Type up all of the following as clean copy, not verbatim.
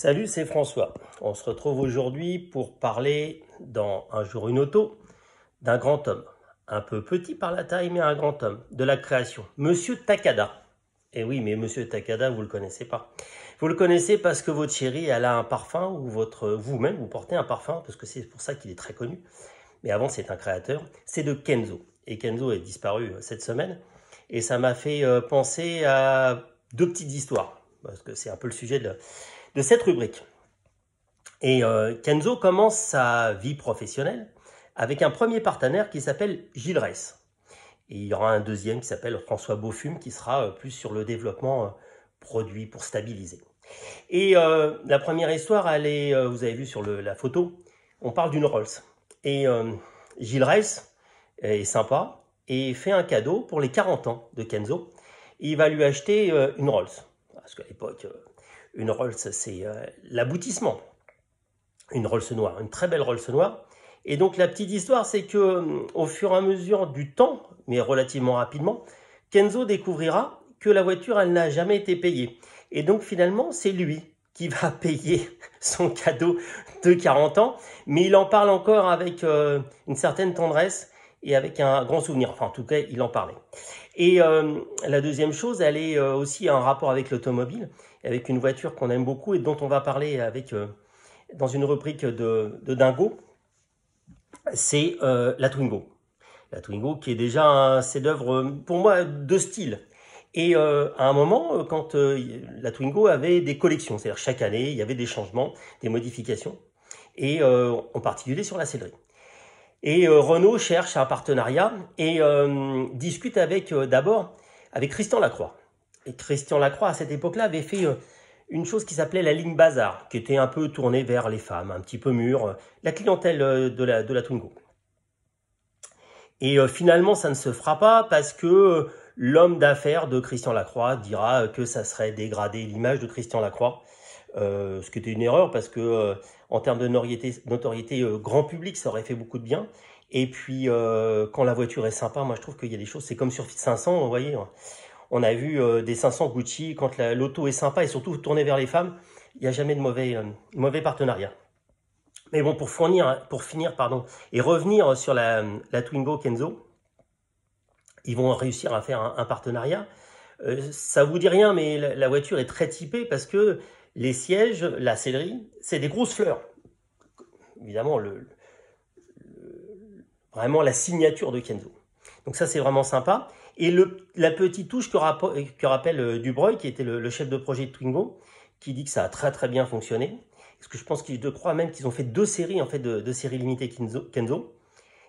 Salut, c'est François. On se retrouve aujourd'hui pour parler dans Un jour une auto d'un grand homme. Un peu petit par la taille, mais un grand homme de la création. Monsieur Takada. Et oui, mais Monsieur Takada, vous le connaissez pas. Vous le connaissez parce que votre chérie, elle a un parfum ou vous-même, vous portez un parfum, parce que c'est pour ça qu'il est très connu. Mais avant, c'est un créateur. C'est de Kenzo. Et Kenzo est disparu cette semaine. Et ça m'a fait penser à deux petites histoires. Parce que c'est un peu le sujet de cette rubrique. Et Kenzo commence sa vie professionnelle avec un premier partenaire qui s'appelle Gilles Ress. Et il y aura un deuxième qui s'appelle François Beaufume qui sera plus sur le développement produit pour stabiliser. Et la première histoire, elle est, vous avez vu sur la photo, on parle d'une Rolls. Et Gilles Ress est sympa et fait un cadeau pour les 40 ans de Kenzo. Et il va lui acheter une Rolls. Parce qu'à l'époque, une Rolls, c'est l'aboutissement. Une Rolls noire, une très belle Rolls noire. Et donc la petite histoire, c'est que au fur et à mesure du temps, mais relativement rapidement, Kenzo découvrira que la voiture, elle n'a jamais été payée. Et donc finalement, c'est lui qui va payer son cadeau de 40 ans, mais il en parle encore avec une certaine tendresse et avec un grand souvenir. Enfin, en tout cas, il en parlait. Et la deuxième chose, elle est aussi un rapport avec l'automobile, avec une voiture qu'on aime beaucoup et dont on va parler avec dans une rubrique de Dingo, c'est la Twingo. La Twingo qui est déjà un chef-d'œuvre pour moi de style. Et à un moment, quand la Twingo avait des collections, c'est-à-dire chaque année, il y avait des changements, des modifications, et en particulier sur la sellerie. Et Renault cherche un partenariat et discute avec d'abord avec Christian Lacroix. Et Christian Lacroix, à cette époque-là, avait fait une chose qui s'appelait la ligne Bazar, qui était un peu tournée vers les femmes, un petit peu mûre, la clientèle de la Twingo. Et finalement, ça ne se fera pas parce que l'homme d'affaires de Christian Lacroix dira que ça serait dégrader l'image de Christian Lacroix, ce qui était une erreur parce que en termes de notoriété grand public, ça aurait fait beaucoup de bien. Et puis, quand la voiture est sympa, moi je trouve qu'il y a des choses, c'est comme sur 500, vous voyez, on a vu des 500 Gucci, quand l'auto est sympa et surtout tournée vers les femmes, il n'y a jamais de mauvais partenariat. Mais bon, pour finir, et revenir sur la Twingo Kenzo, ils vont réussir à faire un partenariat. Ça vous dit rien, mais la voiture est très typée parce que les sièges, la sellerie, c'est des grosses fleurs. Évidemment, vraiment la signature de Kenzo. Donc ça, c'est vraiment sympa. Et la petite touche que rappelle Dubreuil, qui était le chef de projet de Twingo, qui dit que ça a très très bien fonctionné. Parce que je pense je crois même qu'ils ont fait deux séries en fait de séries limitées Kenzo.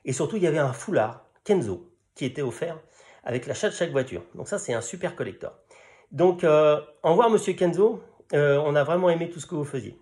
Et surtout, il y avait un foulard Kenzo qui était offert avec l'achat de chaque voiture. Donc ça, c'est un super collector. Donc, au revoir Monsieur Kenzo. On a vraiment aimé tout ce que vous faisiez.